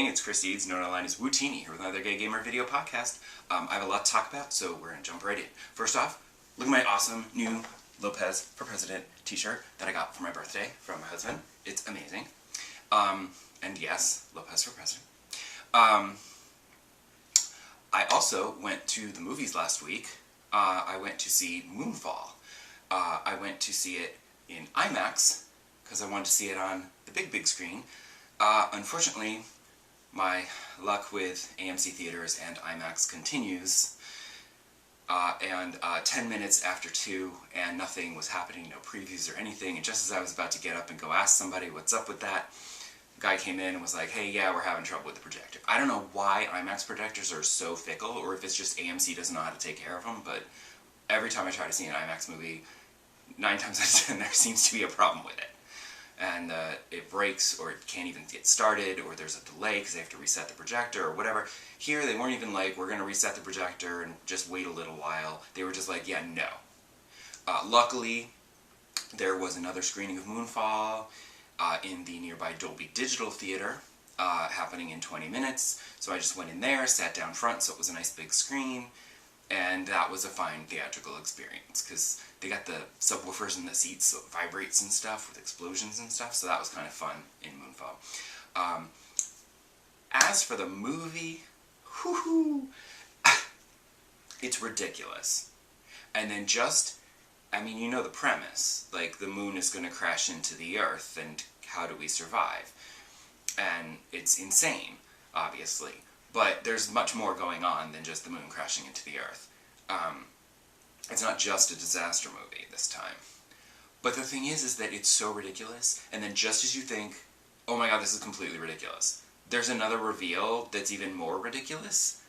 evening, it's Chris Eads, known online as Wootini, here with another Gay Gamer video podcast. I have a lot to talk about, so we're going to jump right in. First off, look at my awesome new Lopez for President t-shirt that I got for my birthday from my husband. It's amazing. And yes, Lopez for President. I also went to the movies last week. I went to see Moonfall. I went to see it in IMAX, because I wanted to see it on the big screen. Unfortunately, my luck with AMC theaters and IMAX continues, and 10 minutes after 2, and nothing was happening, no previews or anything, and just as I was about to get up and go ask somebody what's up with that, a guy came in and was like, hey, yeah, we're having trouble with the projector. I don't know why IMAX projectors are so fickle, or if it's just AMC doesn't know how to take care of them, but every time I try to see an IMAX movie, 9 times out of 10 there seems to be a problem with it. And it breaks, or it can't even get started, or there's a delay because they have to reset the projector, or whatever. Here, they weren't even like, we're going to reset the projector and just wait a little while. They were just like, yeah, no. Luckily, there was another screening of Moonfall in the nearby Dolby Digital Theater, happening in 20 minutes. So I just went in there, sat down front, so it was a nice big screen. And that was a fine theatrical experience, because they got the subwoofers in the seats, so it vibrates and stuff, with explosions and stuff, so that was kind of fun in Moonfall. As for the movie, it's ridiculous. And then I mean, you know the premise, like, the moon is going to crash into the Earth, and how do we survive? And it's insane, obviously. But there's much more going on than just the moon crashing into the Earth. It's not just a disaster movie this time. But the thing is that it's so ridiculous, and then just as you think, oh my god, this is completely ridiculous, there's another reveal that's even more ridiculous,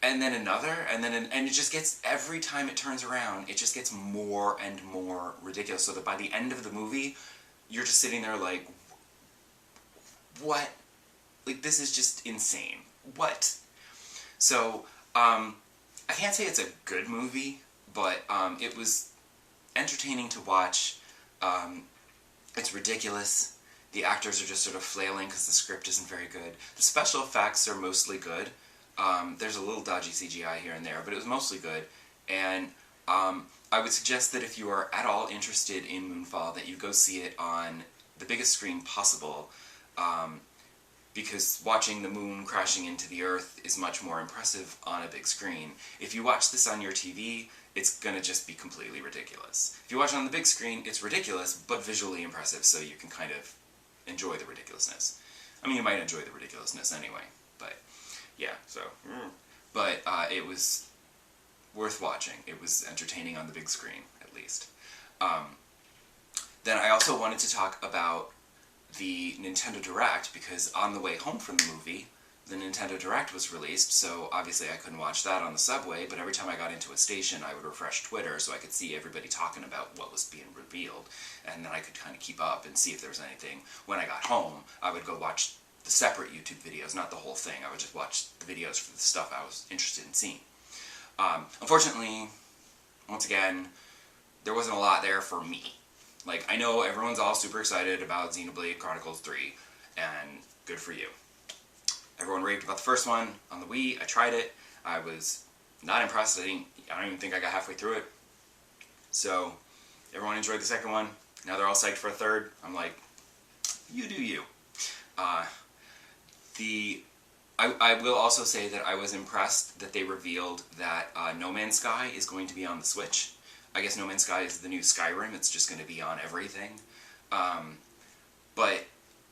and then another, and it just gets, every time it turns around, it just gets more and more ridiculous, so that by the end of the movie, you're just sitting there like, what? Like, this is just insane. What? So, I can't say it's a good movie, but it was entertaining to watch. It's ridiculous. The actors are just sort of flailing because the script isn't very good. The special effects are mostly good. There's a little dodgy CGI here and there, but it was mostly good. And I would suggest that if you are at all interested in Moonfall, that you go see it on the biggest screen possible. Because watching the moon crashing into the Earth is much more impressive on a big screen. If you watch this on your TV, it's gonna just be completely ridiculous. If you watch it on the big screen, it's ridiculous, but visually impressive, so you can kind of enjoy the ridiculousness. I mean, you might enjoy the ridiculousness anyway, but yeah, so. But it was worth watching. It was entertaining on the big screen, at least. Then I also wanted to talk about the Nintendo Direct, because on the way home from the movie, the Nintendo Direct was released, so obviously I couldn't watch that on the subway, but every time I got into a station I would refresh Twitter so I could see everybody talking about what was being revealed, and then I could kind of keep up and see if there was anything. When I got home, I would go watch the separate YouTube videos, not the whole thing. I would just watch the videos for the stuff I was interested in seeing. Unfortunately, once again, there wasn't a lot there for me. Like, I know everyone's all super excited about Xenoblade Chronicles 3, and good for you. Everyone raved about the first one on the Wii. I tried it. I was not impressed. I don't even think I got halfway through it. So, everyone enjoyed the second one. Now they're all psyched for a third. I'm like, you do you. I will also say that I was impressed that they revealed that No Man's Sky is going to be on the Switch. I guess No Man's Sky is the new Skyrim, it's just going to be on everything. But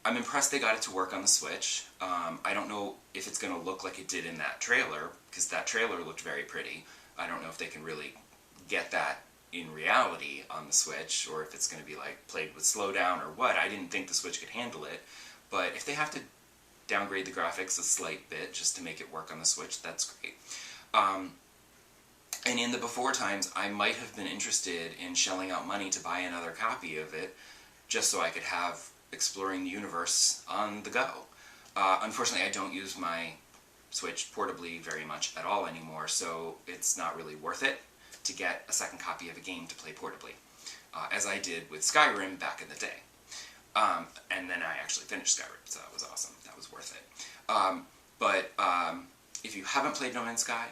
I'm impressed they got it to work on the Switch. I don't know if it's going to look like it did in that trailer, because that trailer looked very pretty. I don't know if they can really get that in reality on the Switch, or if it's going to be like played with slowdown or what. I didn't think the Switch could handle it. But if they have to downgrade the graphics a slight bit just to make it work on the Switch, that's great. And in the before times, I might have been interested in shelling out money to buy another copy of it, just so I could have Exploring the Universe on the go. Unfortunately, I don't use my Switch portably very much at all anymore, so it's not really worth it to get a second copy of a game to play portably, as I did with Skyrim back in the day. And then I actually finished Skyrim, so that was awesome. That was worth it. But if you haven't played No Man's Sky,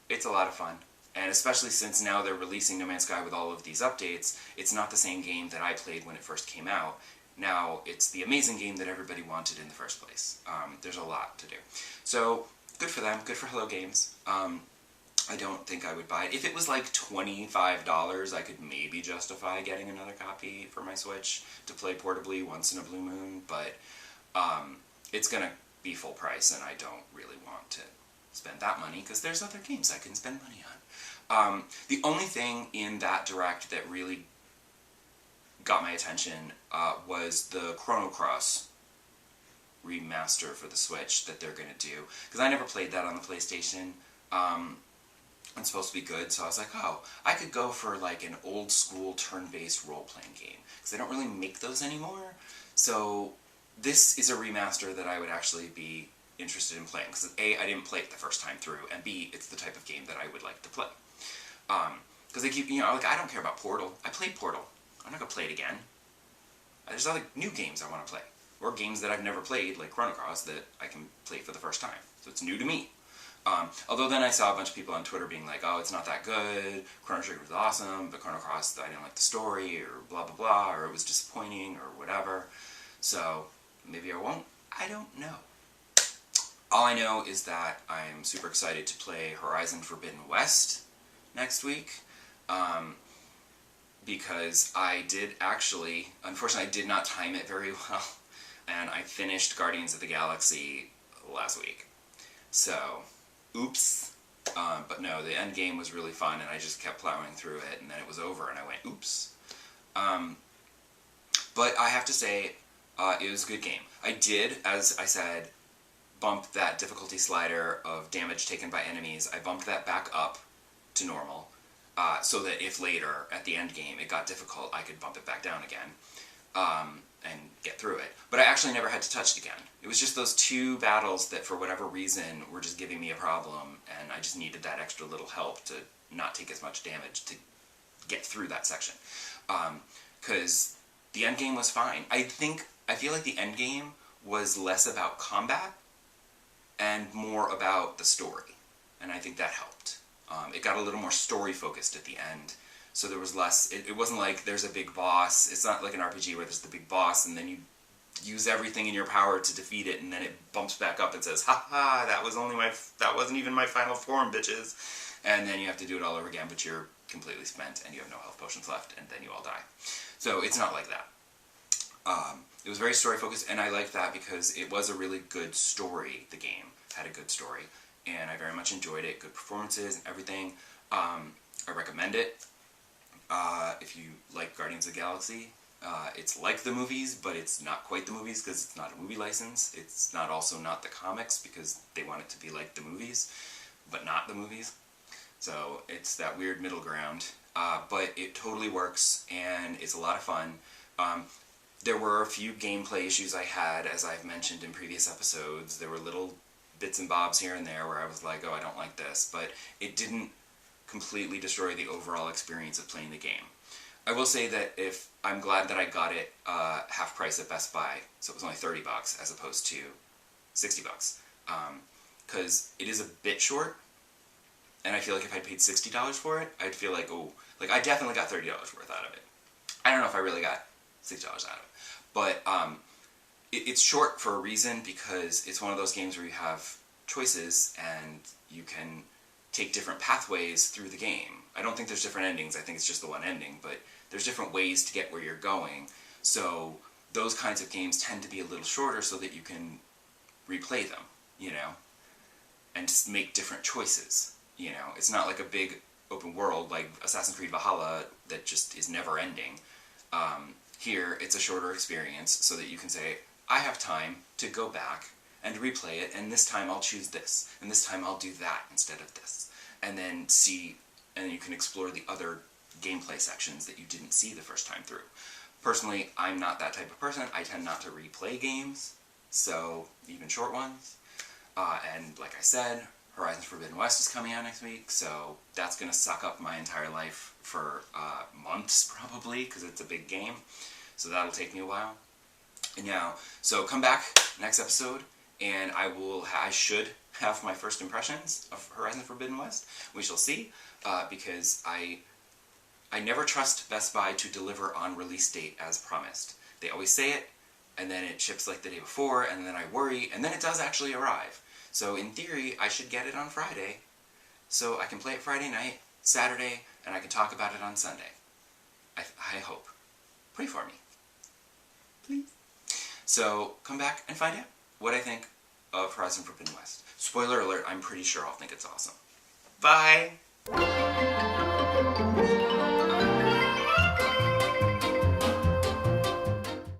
it's a lot of fun. And especially since now they're releasing No Man's Sky with all of these updates, it's not the same game that I played when it first came out. Now it's the amazing game that everybody wanted in the first place. There's a lot to do. So, good for them. Good for Hello Games. I don't think I would buy it. If it was like $25, I could maybe justify getting another copy for my Switch to play portably once in a blue moon, but it's going to be full price, and I don't really want to spend that money because there's other games I can spend money on. The only thing in that Direct that really got my attention was the Chrono Cross remaster for the Switch that they're going to do, because I never played that on the PlayStation. It's supposed to be good, so I was like, oh, I could go for like an old school turn-based role-playing game, because they don't really make those anymore. So this is a remaster that I would actually be interested in playing, because A, I didn't play it the first time through, and B, it's the type of game that I would like to play. Because they keep, like, I don't care about Portal. I played Portal. I'm not going to play it again. There's other new games I want to play, or games that I've never played, like Chrono Cross, that I can play for the first time. So it's new to me. Although then I saw a bunch of people on Twitter being like, oh, it's not that good, Chrono Trigger was awesome, but Chrono Cross, I didn't like the story, or blah blah blah, or it was disappointing, or whatever. So, maybe I won't. I don't know. All I know is that I'm super excited to play Horizon Forbidden West next week, because I did actually, unfortunately I did not time it very well, and I finished Guardians of the Galaxy last week. So, oops. But no, the end game was really fun, and I just kept plowing through it, and then it was over, and I went, oops. But I have to say, it was a good game. I did, as I said, bump that difficulty slider of damage taken by enemies. I bumped that back up to normal, so that if later, at the end game, it got difficult, I could bump it back down again, and get through it. But I actually never had to touch it again. It was just those two battles that, for whatever reason, were just giving me a problem, and I just needed that extra little help to not take as much damage to get through that section. Because the end game was fine. I feel like the end game was less about combat and more about the story, and I think that helped. It got a little more story-focused at the end, so there was less, it wasn't like there's a big boss. It's not like an RPG where there's the big boss and then you use everything in your power to defeat it, and then it bumps back up and says, ha-ha, that wasn't even my final form, bitches. And then you have to do it all over again, but you're completely spent and you have no health potions left, and then you all die. So it's not like that. It was very story-focused, and I liked that because it was a really good story. The game had a good story, and I very much enjoyed it. Good performances and everything. I recommend it. If you like Guardians of the Galaxy, it's like the movies, but it's not quite the movies because it's not a movie license. It's also not the comics because they want it to be like the movies, but not the movies. So it's that weird middle ground. But it totally works, and it's a lot of fun. There were a few gameplay issues I had, as I've mentioned in previous episodes. There were little bits and bobs here and there where I was like, oh, I don't like this, but it didn't completely destroy the overall experience of playing the game. I will say that I'm glad that I got it half price at Best Buy, so it was only $30 as opposed to $60, because it is a bit short, and I feel like if I'd paid $60 for it, I'd feel like, oh, like I definitely got $30 worth out of it. I don't know if I really got $6 out of it, but it's short for a reason, because it's one of those games where you have choices and you can take different pathways through the game. I don't think there's different endings, I think it's just the one ending, but there's different ways to get where you're going, so those kinds of games tend to be a little shorter so that you can replay them, you know, and just make different choices, you know. It's not like a big open world like Assassin's Creed Valhalla that just is never ending. Here, it's a shorter experience so that you can say, I have time to go back and replay it, and this time I'll choose this, and this time I'll do that instead of this. And then you can explore the other gameplay sections that you didn't see the first time through. Personally, I'm not that type of person. I tend not to replay games, so even short ones. And like I said, Horizon Forbidden West is coming out next week, so that's going to suck up my entire life for months, probably, because it's a big game. So that'll take me a while. So come back next episode, and I should have my first impressions of Horizon Forbidden West. We shall see, because I never trust Best Buy to deliver on release date as promised. They always say it, and then it ships like the day before, and then I worry, and then it does actually arrive. So in theory, I should get it on Friday, so I can play it Friday night, Saturday, and I can talk about it on Sunday. I hope. Pray for me. Please. So come back and find out what I think of Horizon Forbidden West. Spoiler alert, I'm pretty sure I'll think it's awesome. Bye!